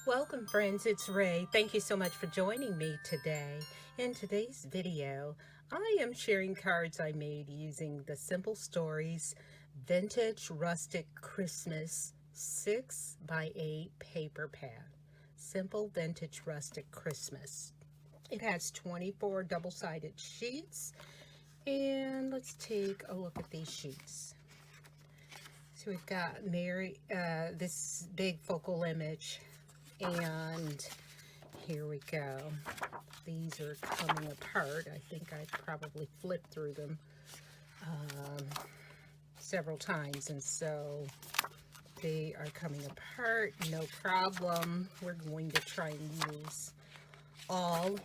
Welcome friends, it's Ray. Thank you so much for joining me today. In today's video, I am sharing cards I made using the Simple Stories Vintage Rustic Christmas 6x8 paper pad. Simple Vintage Rustic Christmas. It has 24 double-sided sheets, and let's take a look at these sheets. So we've got this big focal image, and here we go. These are coming apart. I think I probably flipped through them several times, and so they are coming apart. No problem. We're going to try and use all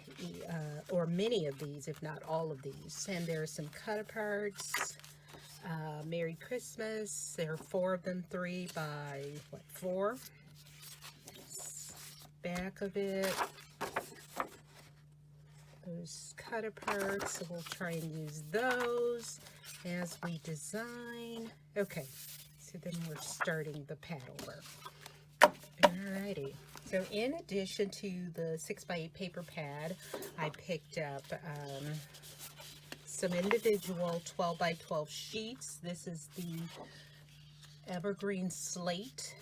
or many of these, if not all of these. And there are some cut aparts. Merry Christmas. There are 4 of them, 3 by 4. Back of it, those cut aparts, so we'll try and use those as we design. Okay, so then we're starting the pad over. Alrighty, so in addition to the 6x8 paper pad, I picked up some individual 12x12 sheets. This is the evergreen slate,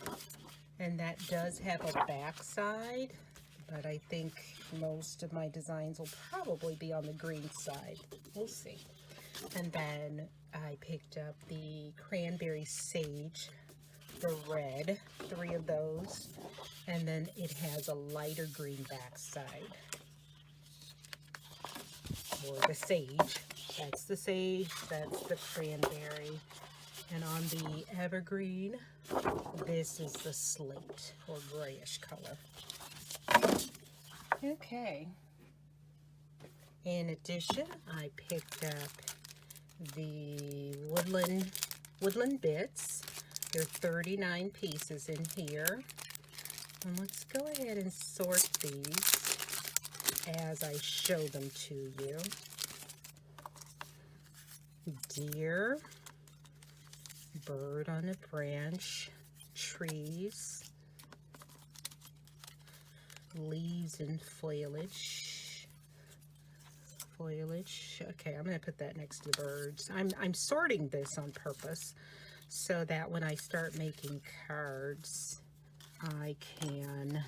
and that does have a back side, but I think most of my designs will probably be on the green side. We'll see. And then I picked up the cranberry sage, the red, 3 of those, and then it has a lighter green back side. Or the sage. That's the sage, that's the cranberry. And on the evergreen, this is the slate or grayish color. Okay. In addition, I picked up the Woodland Bits. There are 39 pieces in here. And let's go ahead and sort these as I show them to you. Deer, bird on a branch, trees, leaves and foliage. Okay, I'm going to put that next to the birds. I'm sorting this on purpose so that when I start making cards, I can,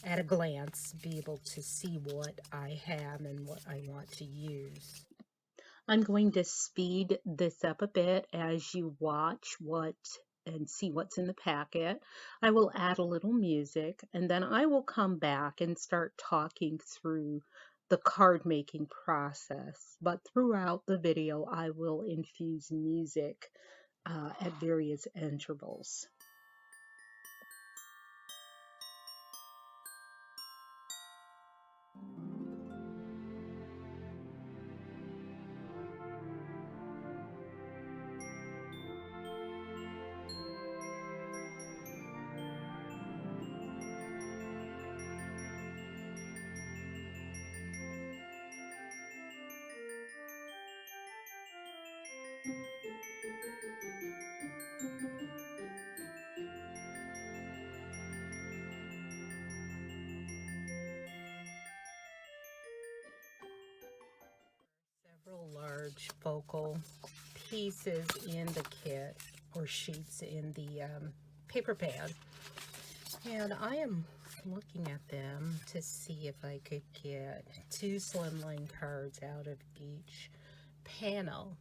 at a glance, be able to see what I have and what I want to use. I'm going to speed this up a bit as you watch and see what's in the packet. I will add a little music, and then I will come back and start talking through the card making process. But throughout the video, I will infuse music at various intervals. Several large focal pieces in the kit, or sheets in the paper pad, and I am looking at them to see if I could get 2 slimline cards out of each panel.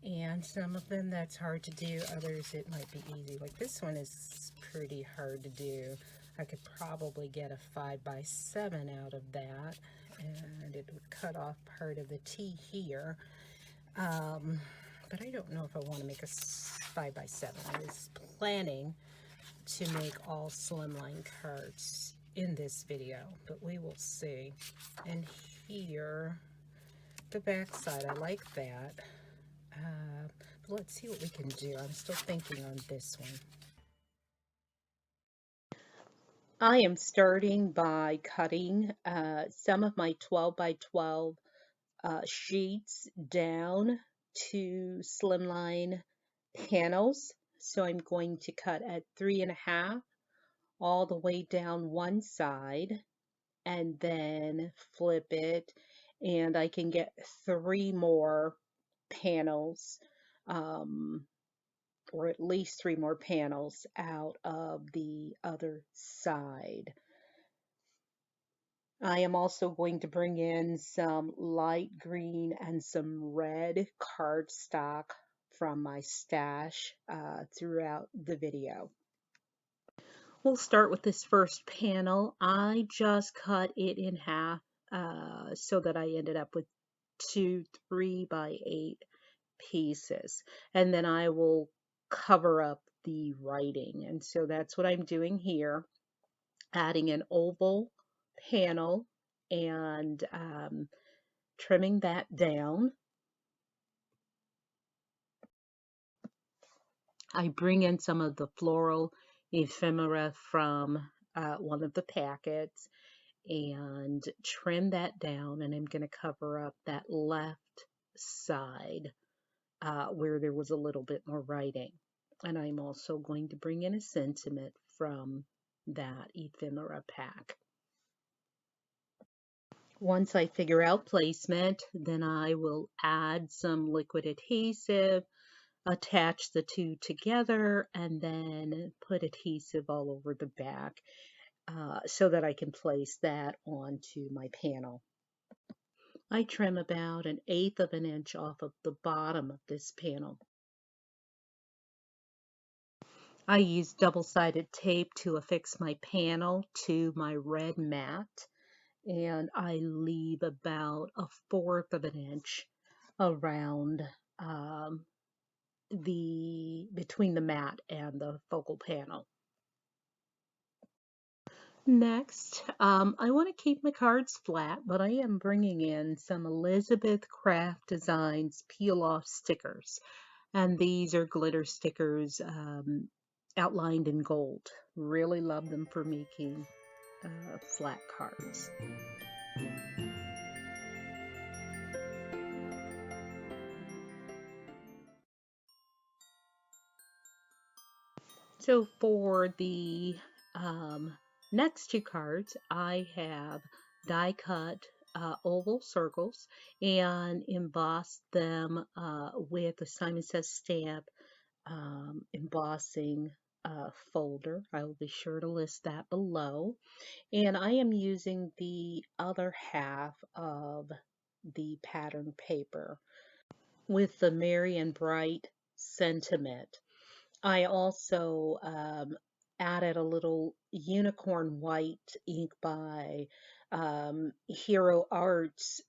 And some of them that's hard to do, others it might be easy. Like this one is pretty hard to do. I could probably get a 5x7 out of that, and it would cut off part of the T here. But I don't know if I want to make a 5x7. I was planning to make all slimline cards in this video, but we will see. And here, the back side, I like that. But let's see what we can do. I'm still thinking on this one. I am starting by cutting some of my 12x12 sheets down to slimline panels. So I'm going to cut at 3.5 all the way down one side and then flip it, and I can get 3 more panels, um, or at least 3 more panels out of the other side. I am also going to bring in some light green and some red cardstock from my stash throughout the video. We'll start with this first panel. I just cut it in half so that I ended up with 2 3x8 pieces, and then I will cover up the writing, and so that's what I'm doing here, adding an oval panel and trimming that down. I bring in some of the floral ephemera from one of the packets and trim that down, and I'm going to cover up that left side where there was a little bit more writing. And I'm also going to bring in a sentiment from that ephemera pack. Once I figure out placement, then I will add some liquid adhesive, attach the two together, and then put adhesive all over the back so that I can place that onto my panel. I trim about 1/8 of an inch off of the bottom of this panel. I use double-sided tape to affix my panel to my red mat, and I leave about 1/4 of an inch around between the mat and the focal panel. Next, I want to keep my cards flat, but I am bringing in some Elizabeth Craft Designs peel-off stickers, and these are glitter stickers outlined in gold. Really love them for making flat cards. So for the next 2 cards, I have die cut oval circles and embossed them with a Simon Says stamp embossing folder. I will be sure to list that below. And I am using the other half of the pattern paper with the Merry and Bright sentiment. I also added a little unicorn white ink by Hero Arts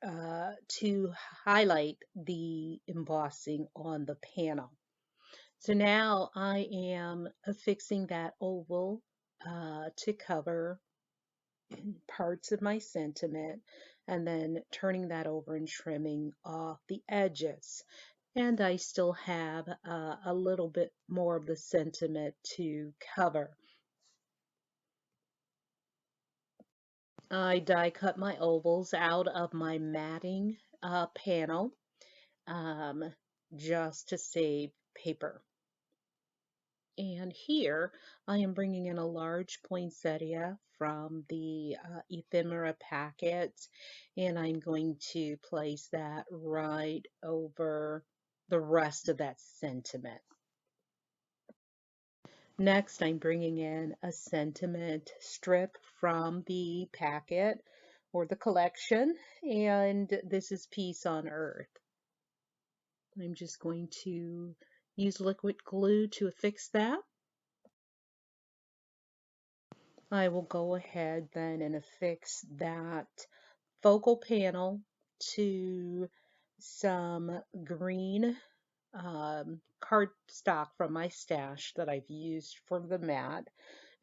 to highlight the embossing on the panel. So now I am affixing that oval to cover parts of my sentiment, and then turning that over and trimming off the edges. And I still have a little bit more of the sentiment to cover. I die cut my ovals out of my matting panel just to save paper. And here I am bringing in a large poinsettia from the ephemera packets, and I'm going to place that right over the rest of that sentiment. Next, I'm bringing in a sentiment strip from the packet or the collection, and this is Peace on Earth. I'm just going to use liquid glue to affix that. I will go ahead then and affix that focal panel to some green cardstock from my stash that I've used for the mat,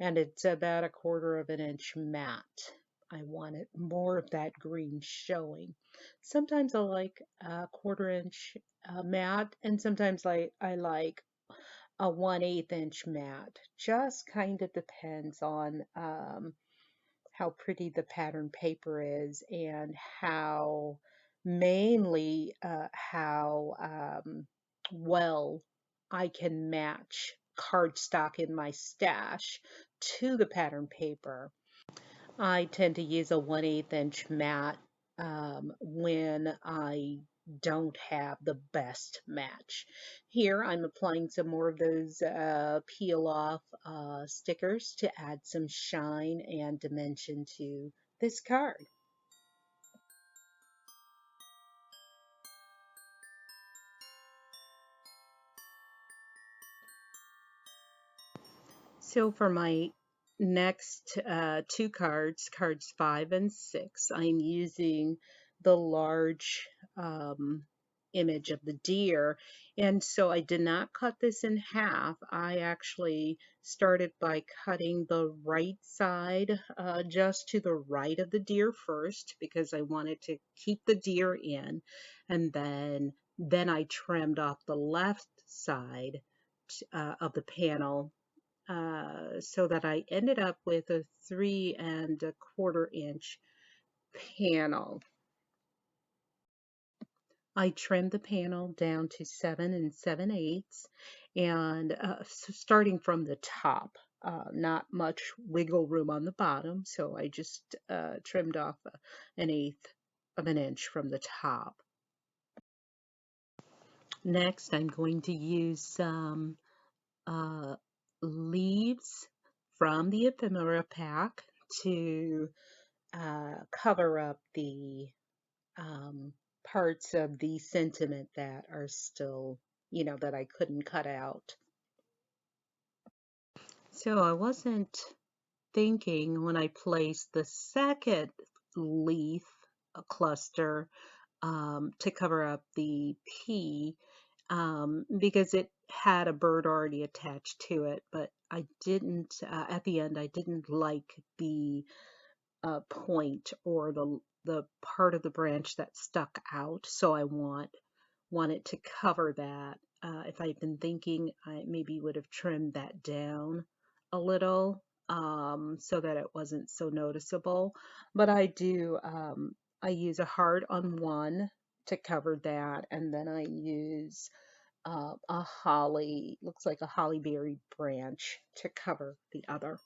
and it's about 1/4 of an inch matte. I wanted more of that green showing. Sometimes I like a 1/4 inch matte, and sometimes I like a 1/8 inch mat. Just kind of depends on how pretty the pattern paper is and how mainly how well I can match cardstock in my stash to the pattern paper. I tend to use a 1/8 inch mat when I don't have the best match. Here I'm applying some more of those peel off stickers to add some shine and dimension to this card. So for my next two cards, cards 5 and 6, I'm using the large image of the deer. And so I did not cut this in half. I actually started by cutting the right side just to the right of the deer first because I wanted to keep the deer in. And then I trimmed off the left side of the panel so that I ended up with a 3¼ inch panel. I trimmed the panel down to 7 7/8 and starting from the top, not much wiggle room on the bottom, so I just trimmed off 1/8 inch from the top. Next, I'm going to use some uh, leaves from the ephemera pack to cover up the parts of the sentiment that are still, that I couldn't cut out. So I wasn't thinking when I placed the second leaf cluster to cover up the pea because it had a bird already attached to it, but I didn't, at the end, I didn't like the point or the part of the branch that stuck out, so I want it to cover that. If I'd been thinking, I maybe would have trimmed that down a little so that it wasn't so noticeable. But I use a heart on one to cover that, and then I use a holly, looks like a holly berry branch to cover the other.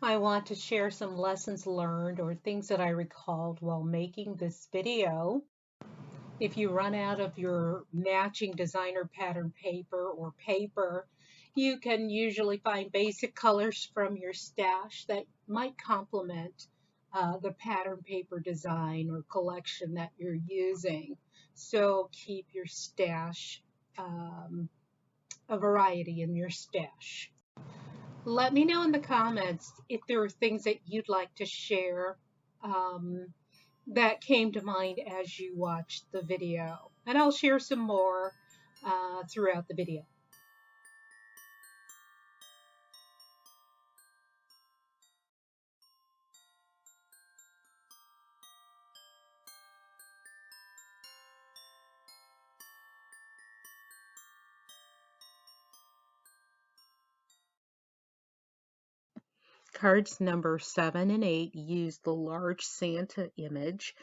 I want to share some lessons learned or things that I recalled while making this video. If you run out of your matching designer pattern paper or paper, you can usually find basic colors from your stash that might complement the pattern paper design or collection that you're using. So keep your stash, a variety in your stash. Let me know in the comments if there are things that you'd like to share that came to mind as you watched the video. And I'll share some more throughout the video. Cards number 7 and 8 use the large Santa image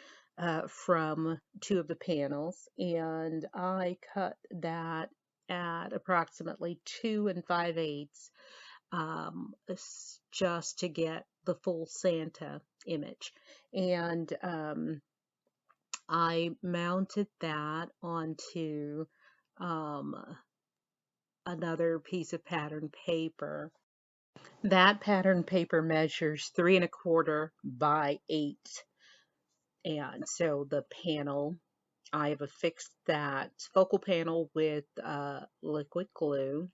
from two of the panels, and I cut that at approximately 2 5/8 just to get the full Santa image. And I mounted that onto um, another piece of pattern paper. That pattern paper measures 3¼ by 8. And so the panel, I've affixed that focal panel with liquid glue.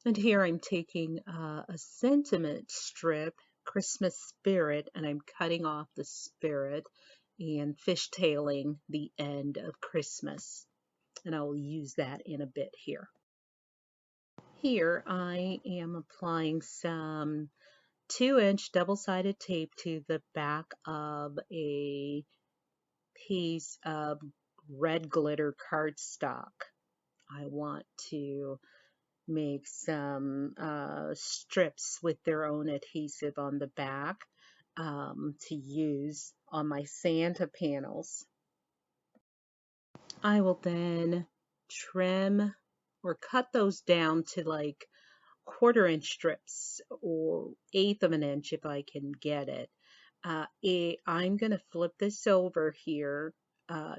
And here I'm taking a sentiment strip, Christmas spirit, and I'm cutting off the spirit and fishtailing the end of Christmas. and I'll use that in a bit here. Here I am applying some 2-inch double-sided tape to the back of a piece of red glitter cardstock. I want to make some strips with their own adhesive on the back to use on my Santa panels. I will then trim or cut those down to like 1/4-inch strips or 1/8 of an inch if I can get it. I'm going to flip this over here,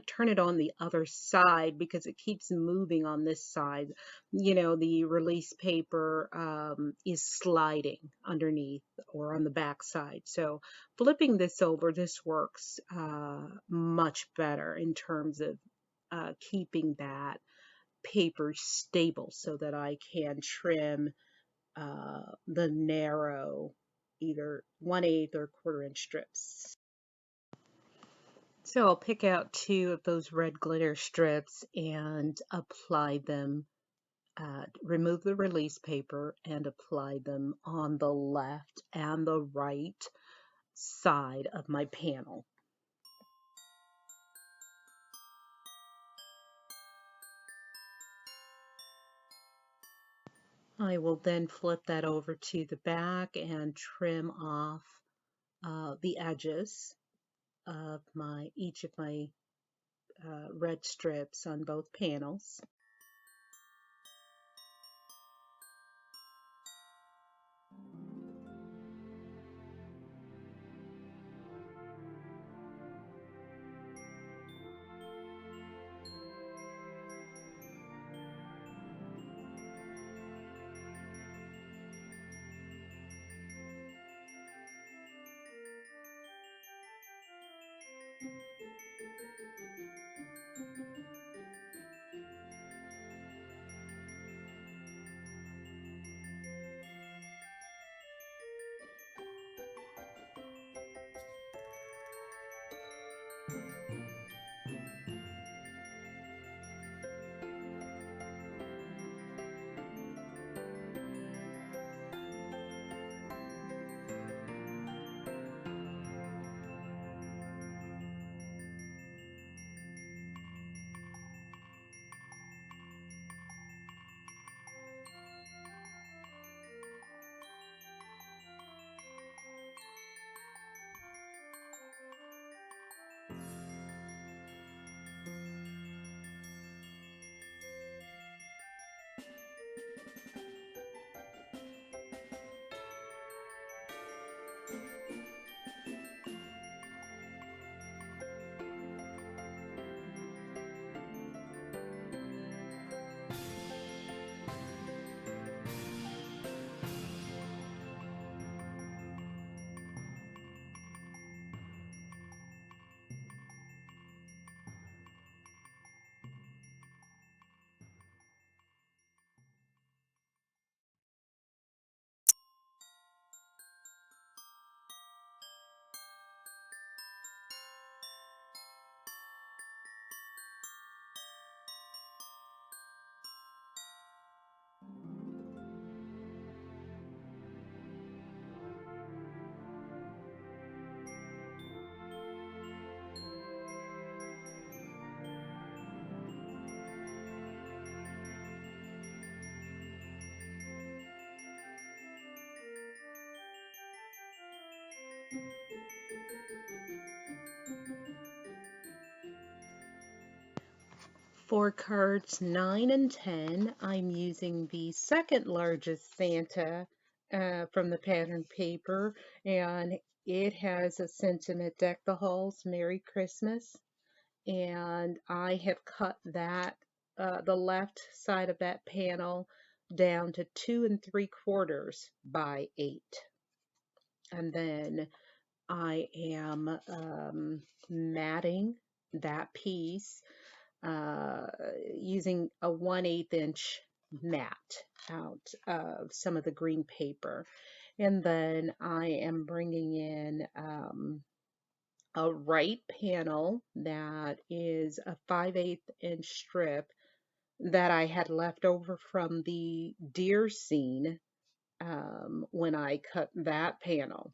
turn it on the other side because it keeps moving on this side. You know, the release paper is sliding underneath or on the back side. So flipping this over, this works much better in terms of keeping that paper stable so that I can trim the narrow either 1/8 or 1/4-inch strips. So I'll pick out 2 of those red glitter strips and apply them, remove the release paper and apply them on the left and the right side of my panel. I will then flip that over to the back and trim off the edges of each of my red strips on both panels. For cards 9 and 10, I'm using the second largest Santa from the pattern paper, and it has a sentiment, Deck the Halls, Merry Christmas. And I have cut that, the left side of that panel down to 2 3/4 by 8. And then I am matting that piece using a 1/8 inch mat out of some of the green paper. And then I am bringing in a right panel that is a 5/8 inch strip that I had left over from the deer scene when I cut that panel.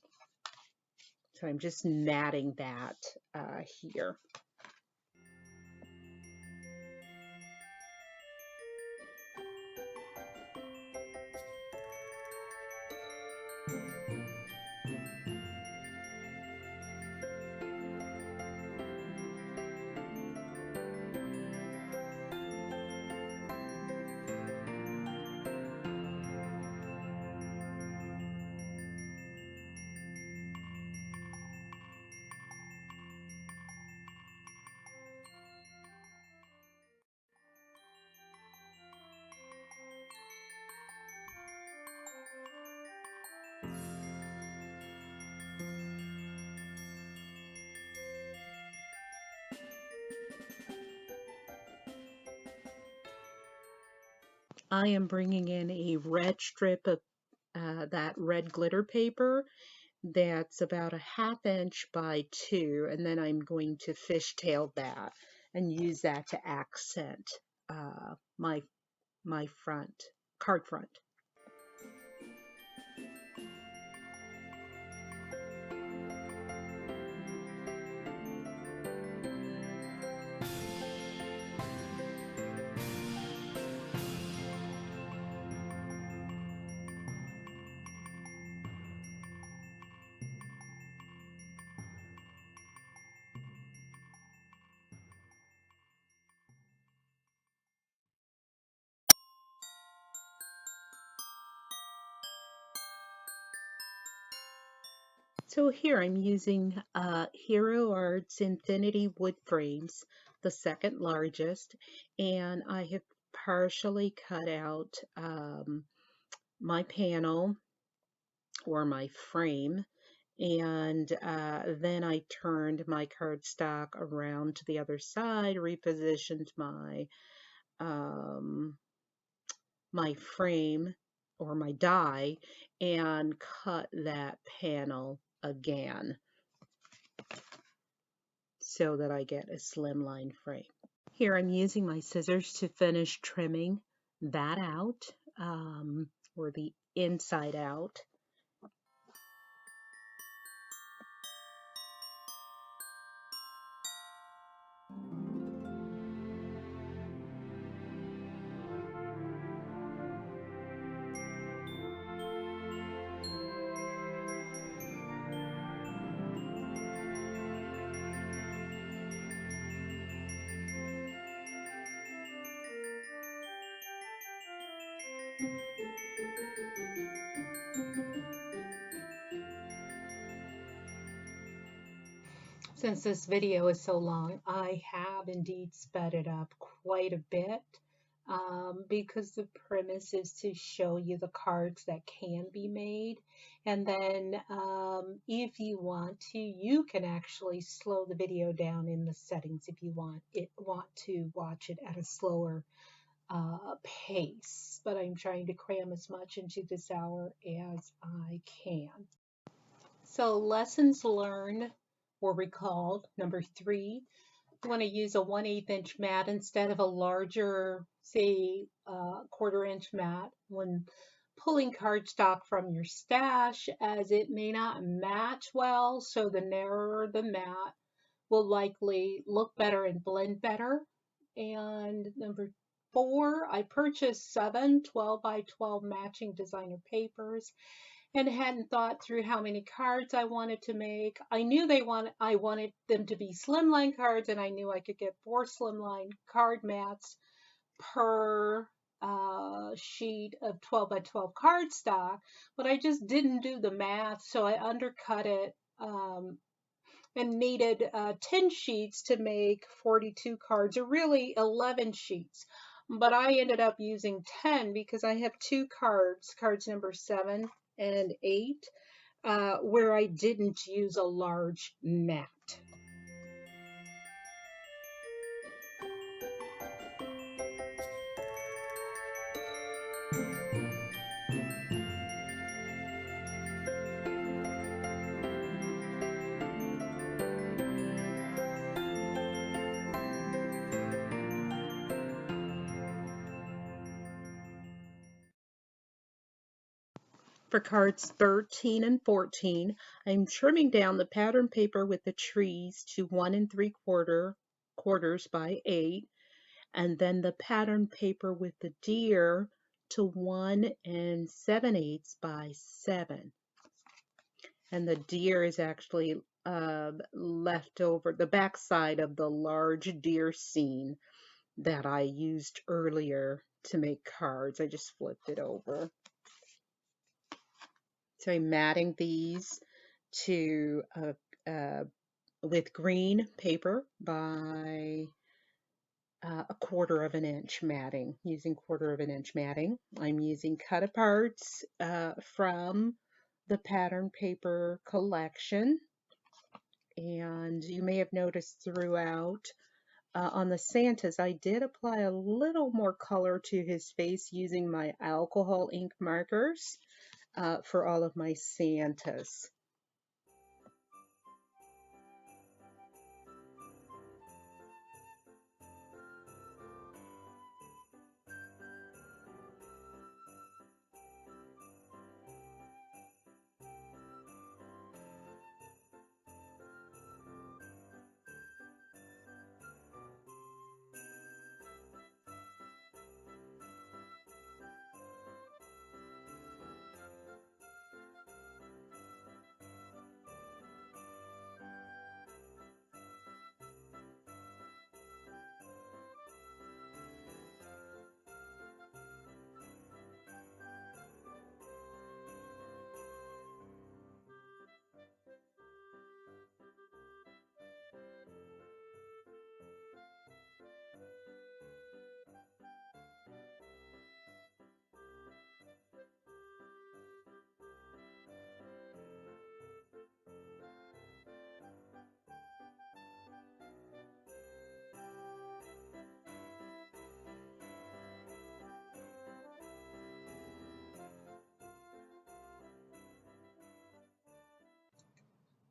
So I'm just matting that here. I am bringing in a red strip of that red glitter paper that's about a 1/2 inch by 2, and then I'm going to fishtail that and use that to accent my card front. So here I'm using Hero Arts Infinity wood frames, the second largest, and I have partially cut out my panel or my frame, and then I turned my cardstock around to the other side, repositioned my frame or my die, and cut that panel again so that I get a slimline frame. Here I'm using my scissors to finish trimming that out, or the inside out. Since this video is so long, I have indeed sped it up quite a bit because the premise is to show you the cards that can be made. And then if you want to, you can actually slow the video down in the settings if you want to watch it at a slower pace. But I'm trying to cram as much into this hour as I can. So lessons learned or recalled. Number 3, you want to use a 1/8 inch mat instead of a larger, say, 1/4 inch mat when pulling cardstock from your stash, as it may not match well, so the narrower the mat will likely look better and blend better. And number 4, I purchased 7 12 by 12 matching designer papers and hadn't thought through how many cards I wanted to make. I knew I wanted them to be slimline cards, and I knew I could get 4 slimline card mats per sheet of 12 by 12 cardstock, but I just didn't do the math, so I undercut it and needed 10 sheets to make 42 cards, or really 11 sheets. But I ended up using 10 because I have 2 cards number 7 and 8, where I didn't use a large mat. for cards 13 and 14. I'm trimming down the pattern paper with the trees to 1 3/4 quarters by 8, and then the pattern paper with the deer to 1 7/8 by 7. And the deer is actually left over the back side of the large deer scene that I used earlier to make cards. I just flipped it over. So I'm matting these to with green paper by a 1/4 inch matting, using 1/4 inch matting. I'm using cut aparts from the pattern paper collection, and you may have noticed throughout on the Santas I did apply a little more color to his face using my alcohol ink markers for all of my Santas.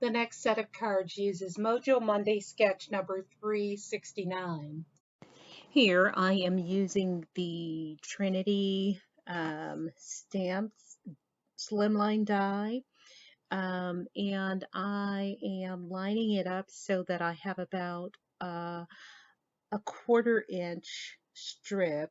The next set of cards uses Mojo Monday sketch number 369. Here I am using the Trinity Stamps Slimline die, and I am lining it up so that I have about a 1/4 inch strip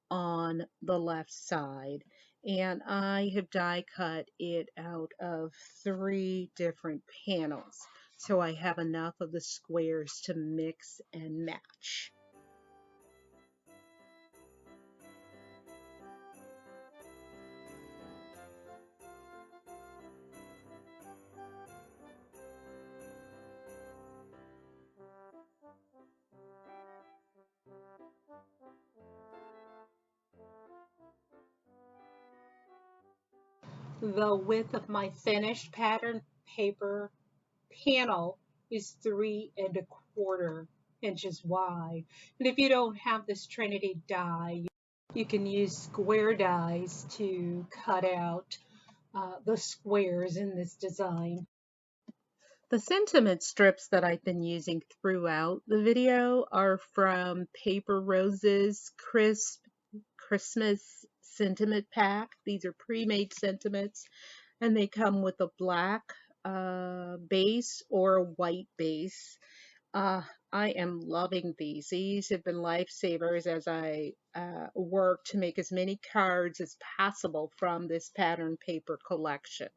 on the left side, and I have die cut it out of 3 different panels, so I have enough of the squares to mix and match. The width of my finished pattern paper panel is 3 1/4 inches wide. And if you don't have this Trinity die, you can use square dies to cut out the squares in this design. The sentiment strips that I've been using throughout the video are from Paper Rose's Christmas sentiment pack. These are pre-made sentiments, and they come with a black base or a white base. I am loving these. These have been lifesavers as I work to make as many cards as possible from this pattern paper collection.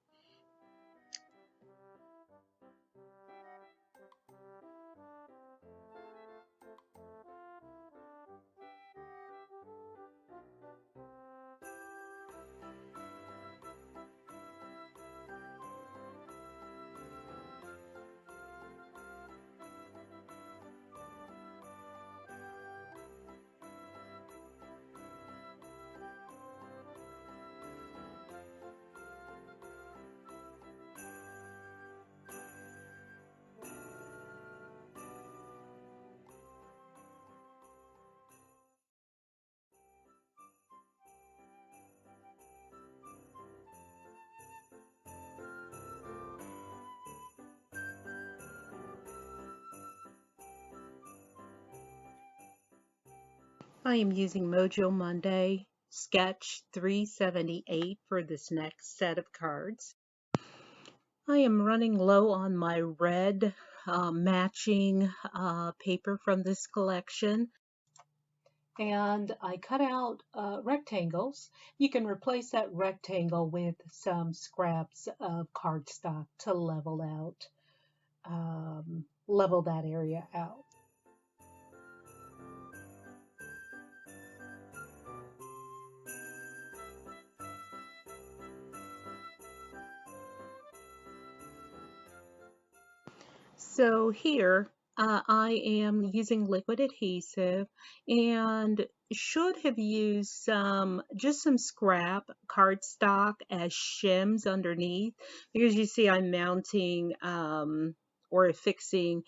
I am using Mojo Monday sketch 378 for this next set of cards. I am running low on my red matching paper from this collection. And I cut out rectangles. You can replace that rectangle with some scraps of cardstock to level that area out. So here I am using liquid adhesive and should have used just some scrap cardstock as shims underneath, because you see I'm mounting or affixing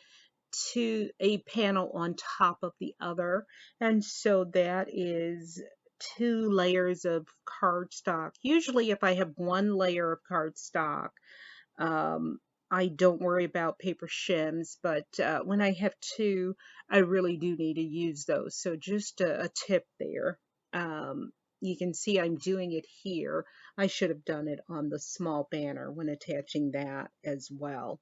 to a panel on top of the other, and so that is 2 layers of cardstock. Usually if I have 1 layer of cardstock, um, I don't worry about paper shims, but when I have 2, I really do need to use those. So just a tip there. Um, you can see I'm doing it here. I should have done it on the small banner when attaching that as well.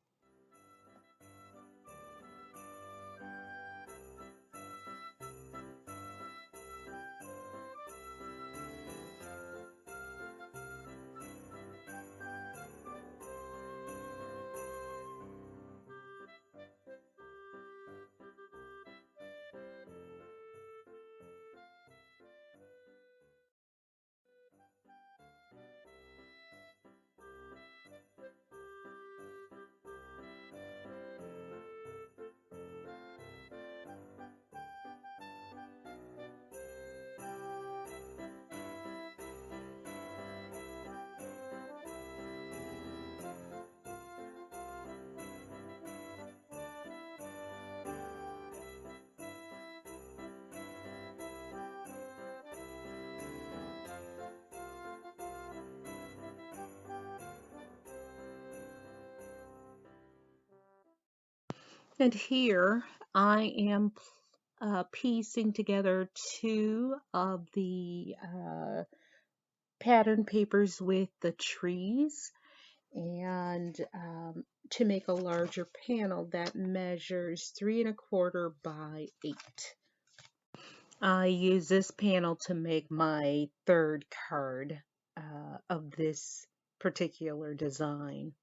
And here I am piecing together 2 of the pattern papers with the trees, and to make a larger panel that measures 3¼ by 8. I use this panel to make my 3rd card of this particular design.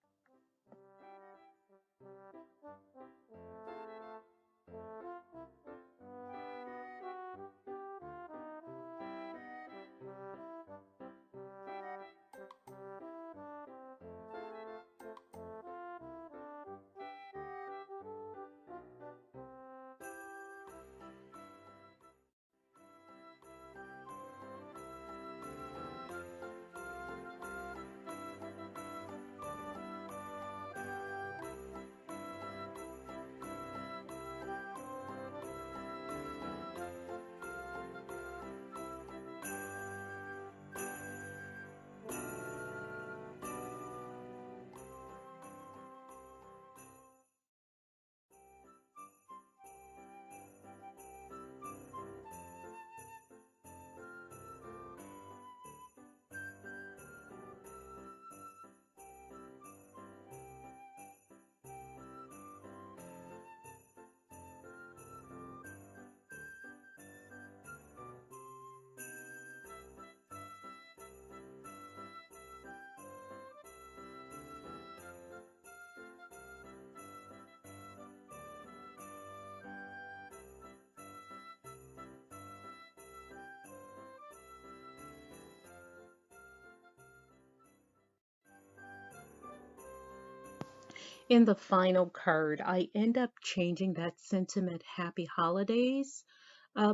In the final card, I end up changing that sentiment Happy Holidays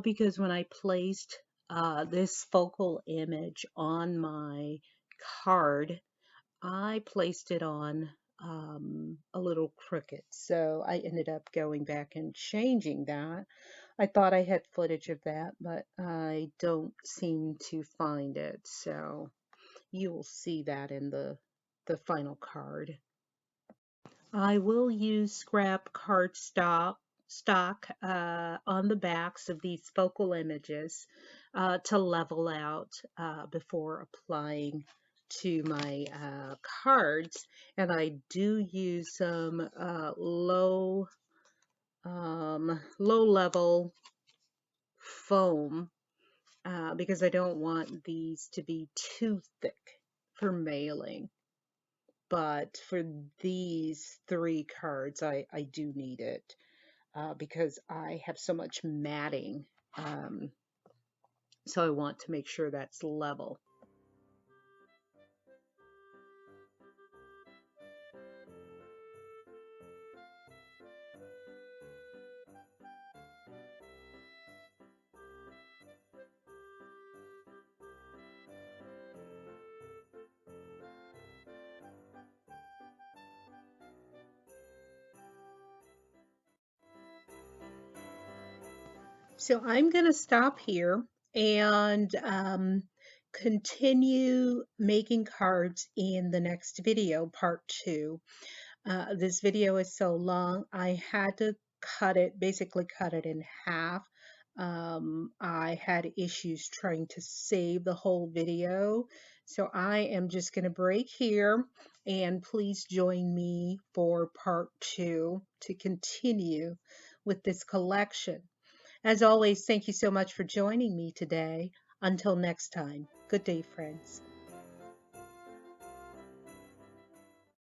because when I placed this focal image on my card, I placed it on a little crooked. So I ended up going back and changing that. I thought I had footage of that, but I don't seem to find it. So you will see that in the final card. I will use scrap cardstock on the backs of these focal images. to level out before applying to my cards. And I do use some low level foam because I don't want these to be too thick for mailing. But for these 3 cards, I do need it because I have so much matting. So I want to make sure that's level. So I'm going to stop here and continue making cards in the next video, part 2. This video is so long, I had to basically cut it in half. I had issues trying to save the whole video. So I am just going to break here, and please join me for part 2 to continue with this collection. As always, thank you so much for joining me today. Until next time, good day, friends.